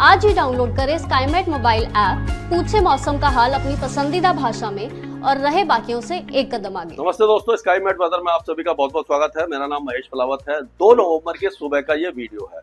आज ही डाउनलोड करें Skymet mobile app, पूछे मौसम का हाल अपनी पसंदीदा भाषा में और रहे बाकियों से एक कदम आगे। नमस्ते दोस्तों, स्काईमेट वेदर में आप सभी का बहुत बहुत स्वागत है। मेरा नाम महेश फलावत है। 2 नवंबर के सुबह का ये वीडियो है।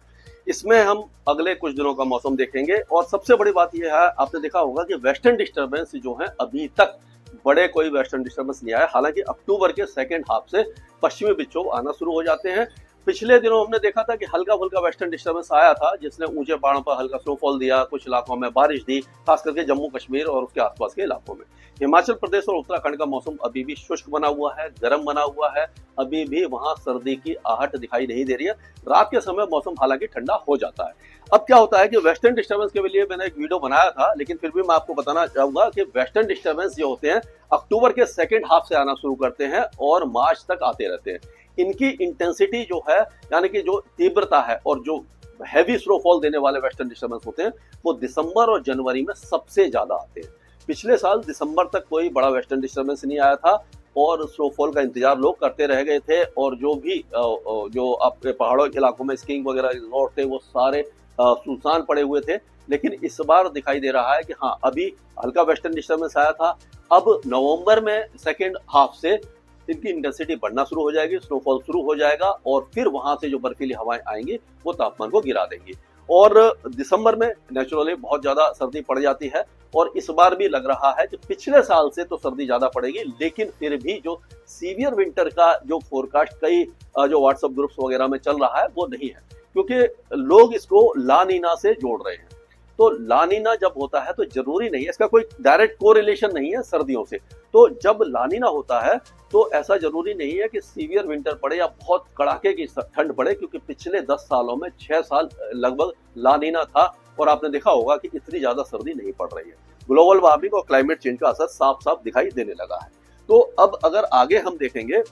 इसमें हम अगले कुछ दिनों का मौसम देखेंगे और सबसे बड़ी बात यह है, आपने देखा होगा कि वेस्टर्न डिस्टर्बेंस जो है अभी तक बड़े कोई वेस्टर्न डिस्टर्बेंस नहीं आया। हालांकि अक्टूबर के सेकेंड हाफ से पश्चिमी विक्षोभ आना शुरू हो जाते हैं। पिछले दिनों हमने देखा था कि हल्का फुल्का वेस्टर्न डिस्टर्बेंस आया था, जिसने ऊंचे पहाड़ों पर हल्का स्नोफॉल दिया, कुछ इलाकों में बारिश दी, खास करके जम्मू कश्मीर और उसके आसपास के इलाकों में। हिमाचल प्रदेश और उत्तराखंड का मौसम अभी भी शुष्क बना हुआ है, गर्म बना हुआ है। अभी भी वहां सर्दी की आहट दिखाई नहीं दे रही है। रात के समय मौसम हालांकि ठंडा हो जाता है। अब क्या होता है कि वेस्टर्न डिस्टर्बेंस के लिए मैंने एक वीडियो बनाया था, लेकिन फिर भी मैं आपको बताना चाहूंगा कि वेस्टर्न डिस्टर्बेंस जो होते हैं अक्टूबर के सेकेंड हाफ से आना शुरू करते हैं और मार्च तक आते रहते हैं। इनकी इंटेंसिटी जो है, यानी कि जो तीव्रता है और जो हैवी स्नोफॉल देने वाले वेस्टर्न डिस्टर्बेंस होते हैं, वो दिसंबर और जनवरी में सबसे ज्यादा आते हैं। पिछले साल दिसंबर तक कोई बड़ा वेस्टर्न डिस्टर्बेंस नहीं आया था और स्नोफॉल का इंतजार लोग करते रह गए थे, और जो भी जो आपके पहाड़ों के इलाकों में स्कीइंग वगैरह रिजॉर्ट थे वो सारे सुनसान पड़े हुए थे। लेकिन इस बार दिखाई दे रहा है कि हाँ, अभी हल्का वेस्टर्न डिस्टर्बेंस आया था। अब नवंबर में सेकेंड हाफ से इनकी इंटेंसिटी बढ़ना शुरू हो जाएगी, स्नोफॉल शुरू हो जाएगा और फिर वहां से जो बर्फीली हवाएं आएंगी वो तापमान को गिरा देंगी। और दिसंबर में नेचुरली बहुत ज्यादा सर्दी पड़ जाती है, और इस बार भी लग रहा है कि पिछले साल से तो सर्दी ज्यादा पड़ेगी, लेकिन फिर भी जो सीवियर विंटर का जो फोरकास्ट कई जो व्हाट्सएप ग्रुप्स वगैरह में चल रहा है वो नहीं है, क्योंकि लोग इसको ला नीना से जोड़ रहे हैं। तो लानीना जब होता है तो जरूरी नहीं है, इसका कोई डायरेक्ट कोरिलेशन नहीं है सर्दियों से। तो जब लानीना होता है तो ऐसा जरूरी नहीं है कि सीवियर विंटर पड़े या बहुत कड़ाके की ठंड पड़े, क्योंकि पिछले 10 सालों में 6 साल लगभग लानीना था और आपने देखा होगा कि इतनी ज्यादा सर्दी नहीं पड़ रही है। ग्लोबल वार्मिंग और क्लाइमेट चेंज का असर साफ साफ दिखाई देने लगा है। तो अब अगर आगे हम देखेंगे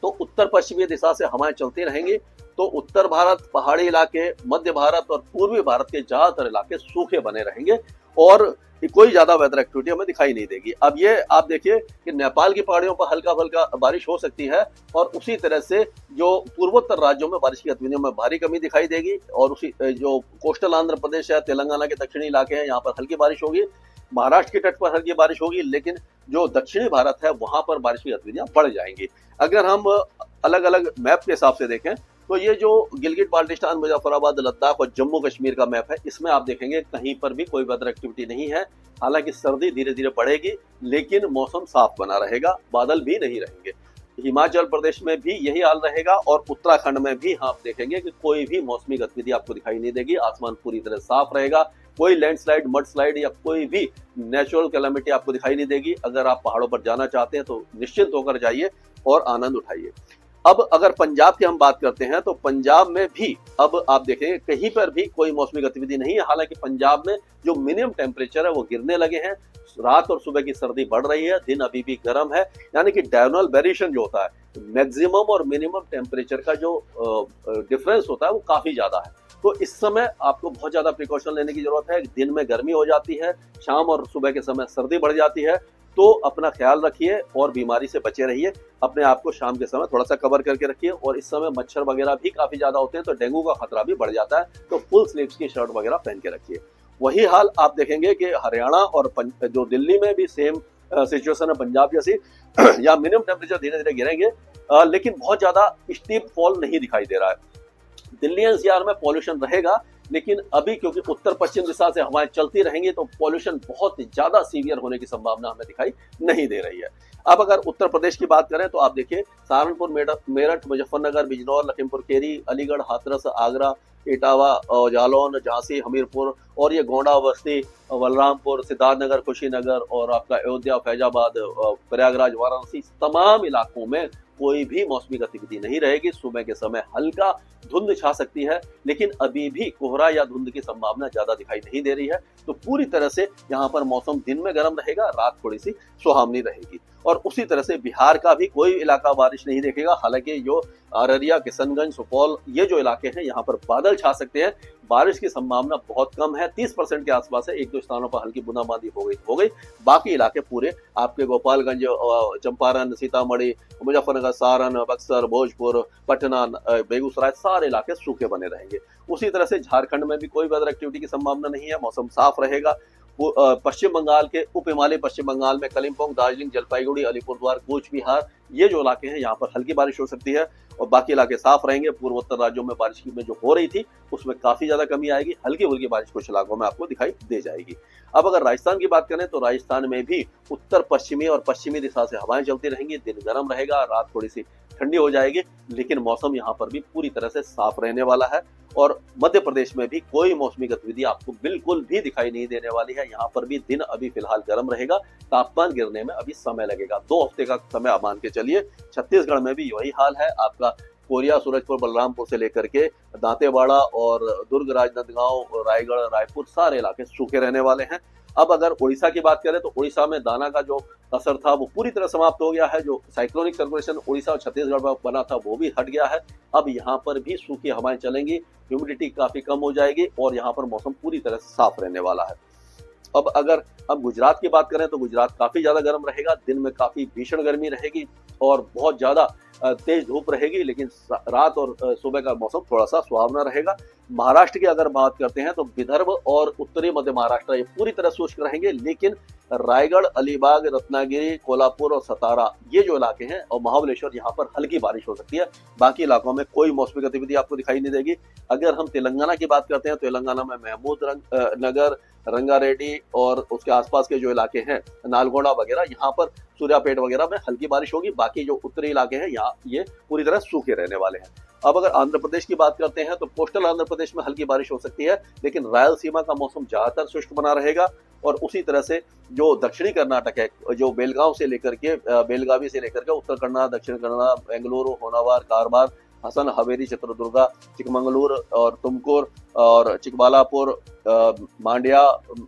तो उत्तर पश्चिमी दिशा से हवाएं चलती रहेंगी, तो उत्तर भारत, पहाड़ी इलाके, मध्य भारत और पूर्वी भारत के ज्यादातर इलाके सूखे बने रहेंगे और कोई ज्यादा वेदर एक्टिविटी हमें दिखाई नहीं देगी। अब ये आप देखिए कि नेपाल की पहाड़ियों पर हल्का फुल्का बारिश हो सकती है, और उसी तरह से जो पूर्वोत्तर राज्यों में बारिश की गतिविधियों में भारी कमी दिखाई देगी, और उसी जो कोस्टल आंध्र प्रदेश है, तेलंगाना के दक्षिणी इलाके हैं, यहाँ पर हल्की बारिश होगी। महाराष्ट्र के तट पर हल्की बारिश होगी, लेकिन जो दक्षिणी भारत है वहां पर बारिश की गतिविधियां बढ़ जाएंगी। अगर हम अलग अलग मैप के हिसाब से देखें तो ये जो गिलगिट बाल्टिस्तान, मुजफ्फराबाद, लद्दाख और जम्मू कश्मीर का मैप है, इसमें आप देखेंगे कहीं पर भी कोई वेदर एक्टिविटी नहीं है। हालांकि सर्दी धीरे धीरे बढ़ेगी, लेकिन मौसम साफ बना रहेगा, बादल भी नहीं रहेंगे। हिमाचल प्रदेश में भी यही हाल रहेगा और उत्तराखंड में भी आप देखेंगे कि कोई भी मौसमी गतिविधि आपको दिखाई नहीं देगी। आसमान पूरी तरह साफ रहेगा, कोई लैंडस्लाइड, मडस्लाइड या कोई भी नेचुरल कैलामिटी आपको दिखाई नहीं देगी। अगर आप पहाड़ों पर जाना चाहते हैं तो निश्चिंत होकर जाइए और आनंद उठाइए। अब अगर पंजाब की हम बात करते हैं तो पंजाब में भी अब आप देखेंगे कहीं पर भी कोई मौसमी गतिविधि नहीं है। हालांकि पंजाब में जो मिनिमम टेम्परेचर है वो गिरने लगे हैं, रात और सुबह की सर्दी बढ़ रही है, दिन अभी भी गर्म है। यानी कि डायगोनल वेरिएशन जो होता है, मैक्सिमम और मिनिमम टेम्परेचर का जो डिफरेंस होता है वो काफी ज्यादा है। तो इस समय आपको बहुत ज्यादा प्रिकॉशन लेने की जरूरत है। दिन में गर्मी हो जाती है, शाम और सुबह के समय सर्दी बढ़ जाती है। तो अपना ख्याल रखिए और बीमारी से बचे रहिए। अपने आप को शाम के समय थोड़ा सा कवर करके रखिए, और इस समय मच्छर वगैरह भी काफी ज्यादा होते हैं तो डेंगू का खतरा भी बढ़ जाता है। तो फुल स्लीव्स की शर्ट वगैरह पहन के रखिए। वही हाल आप देखेंगे कि हरियाणा और जो दिल्ली में भी सेम सिचुएशन है पंजाब जैसी। या मिनिमम टेम्परेचर धीरे धीरे गिरेंगे, लेकिन बहुत ज्यादा स्टीप फॉल नहीं दिखाई दे रहा है। दिल्ली एनसीआर में पॉल्यूशन रहेगा, लेकिन अभी क्योंकि उत्तर पश्चिम दिशा से हवाएं चलती रहेंगी तो पॉल्यूशन बहुत ज्यादा सीवियर होने की संभावना हमें दिखाई नहीं दे रही है। अब अगर उत्तर प्रदेश की बात करें तो आप देखिए सहारनपुर, मेरठ, मुजफ्फरनगर, बिजनौर, लखीमपुर खीरी, अलीगढ़, हाथरस, आगरा, इटावा, जालौन, झांसी, हमीरपुर और ये गोंडा, बस्ती, बलरामपुर, सिद्धार्थनगर, कुशीनगर और आपका अयोध्या, फैजाबाद, प्रयागराज, वाराणसी, तमाम इलाकों में कोई भी मौसमी गतिविधि नहीं रहेगी। सुबह के समय हल्का धुंध छा सकती है, लेकिन अभी भी कोहरा या धुंध की संभावना ज्यादा दिखाई नहीं दे रही है। तो पूरी तरह से यहाँ पर मौसम दिन में गर्म रहेगा, रात थोड़ी सी सुहावनी रहेगी। और उसी तरह से बिहार का भी कोई इलाका बारिश नहीं देखेगा। हालांकि जो अररिया, किशनगंज, सुपौल ये जो इलाके हैं यहाँ पर बादल छा सकते हैं। बारिश की संभावना बहुत कम है, 30% के आसपास है। एक दो स्थानों पर हल्की बूंदाबांदी हो गई। बाकी इलाके पूरे आपके गोपालगंज, चंपारण, सीतामढ़ी, मुजफ्फरनगर, सारण, बक्सर, भोजपुर, पटना, बेगूसराय, सारे इलाके सूखे बने रहेंगे। उसी तरह से झारखंड में भी कोई वेदर एक्टिविटी की संभावना नहीं है, मौसम साफ रहेगा। पश्चिम बंगाल के उप हिमालय पश्चिम बंगाल में कलिम्पोंग, दार्जिलिंग, जलपाईगुड़ी, अलीपुरद्वार, कूच बिहार, ये जो इलाके हैं यहाँ पर हल्की बारिश हो सकती है और बाकी इलाके साफ रहेंगे। पूर्वोत्तर राज्यों में बारिश में जो हो रही थी उसमें काफी ज्यादा कमी आएगी, हल्की फुल्की बारिश कुछ इलाकों में आपको दिखाई दे जाएगी। अब अगर राजस्थान की बात करें तो राजस्थान में भी उत्तर पश्चिमी और पश्चिमी दिशा से हवाएं चलती रहेंगी। दिन गर्म रहेगा, रात थोड़ी सी ठंडी हो जाएगी, लेकिन मौसम यहाँ पर भी पूरी तरह से साफ रहने वाला है। और मध्य प्रदेश में भी कोई मौसमी गतिविधि आपको बिल्कुल भी दिखाई नहीं देने वाली है। यहाँ पर भी दिन अभी फिलहाल गर्म रहेगा, तापमान गिरने में अभी समय लगेगा, 2 हफ्ते का समय आप मान के चलिए। छत्तीसगढ़ में भी वही हाल है, आपका कोरिया, सूरजपुर, बलरामपुर से लेकर के दांतेवाड़ा और दुर्ग, राजनांदगांव, रायगढ़, रायपुर, सारे इलाके सूखे रहने वाले हैं। अब अगर उड़ीसा की बात करें तो उड़ीसा में दाना का जो असर था वो पूरी तरह समाप्त हो गया है। जो साइक्लोनिक सर्कुलेशन उड़ीसा और छत्तीसगढ़ में बना था वो भी हट गया है। अब यहाँ पर भी सूखी हवाएं चलेंगी, ह्यूमिडिटी काफी कम हो जाएगी और यहाँ पर मौसम पूरी तरह से साफ रहने वाला है। अब गुजरात की बात करें तो गुजरात काफी ज्यादा गर्म रहेगा, दिन में काफी भीषण गर्मी रहेगी और बहुत ज्यादा तेज धूप रहेगी, लेकिन रात और सुबह का मौसम थोड़ा सा सुहावना रहेगा। महाराष्ट्र की अगर बात करते हैं तो विदर्भ और उत्तरी मध्य महाराष्ट्र ये पूरी तरह शुष्क रहेंगे, लेकिन रायगढ़, अलीबाग, रत्नागिरी, कोल्हापुर और सतारा ये जो इलाके हैं और महाबलेश्वर यहाँ पर हल्की बारिश हो सकती है। बाकी इलाकों में कोई मौसमी गतिविधि आपको दिखाई नहीं देगी। अगर हम तेलंगाना की बात करते हैं तो तेलंगाना में महमूद नगर, रंगारेड्डी और उसके आसपास के जो इलाके हैं, नालगोंडा वगैरह, यहाँ पर सूर्यापेट वगैरह में हल्की बारिश होगी। बाकी जो उत्तरी इलाके हैं यहाँ ये पूरी तरह सूखे रहने वाले हैं। अब अगर आंध्र प्रदेश की बात करते हैं तो कोस्टल आंध्र प्रदेश में हल्की बारिश हो सकती है, लेकिन रायलसीमा का मौसम ज्यादातर शुष्क बना रहेगा। और उसी तरह से जो दक्षिणी कर्नाटक है, जो बेलगावी से लेकर के उत्तर कन्नड़, दक्षिण कन्नड़, बेंगलुरु, होनावर, कारवार, हसन, हवेली, चित्रदुर्गा, चिकमंगलूर और तुमकुर और चिकबालापुर, मांड्या,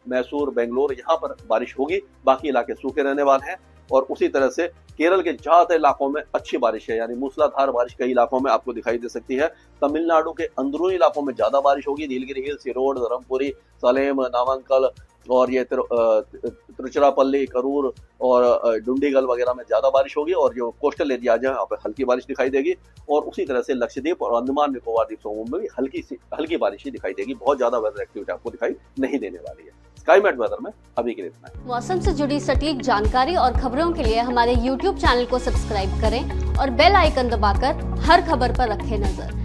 मैसूर, बेंगलोर, यहाँ पर बारिश होगी। बाकी इलाके सूखे रहने वाले हैं। और उसी तरह से केरल के ज्यादातर इलाकों में अच्छी बारिश है, यानी मूसलाधार बारिश कई इलाकों में आपको दिखाई दे सकती है। तमिलनाडु के अंदरूनी इलाकों में ज्यादा बारिश होगी, नीलगिरी हिल्स, सिरोड, धर्मपुरी, सलेम, नामांकल और ये तिरुचिरापल्ली, करूर और डुंडीगल वगैरह में ज्यादा बारिश होगी। और जो कोस्टल एरिया है यहाँ पे हल्की बारिश दिखाई देगी। और उसी तरह से लक्षद्वीप और अंडमान निकोबार द्वीप समूह में भी हल्की बारिश ही दिखाई देगी। बहुत ज्यादा वेदर एक्टिविटी आपको दिखाई नहीं देने वाली है। स्काईमेट वेदर में अभी के लिए इतना है। मौसम से जुड़ी सटीक जानकारी और खबरों के लिए हमारे YouTube चैनल को सब्सक्राइब करें और बेल आइकन दबाकर हर खबर पर रखें नजर।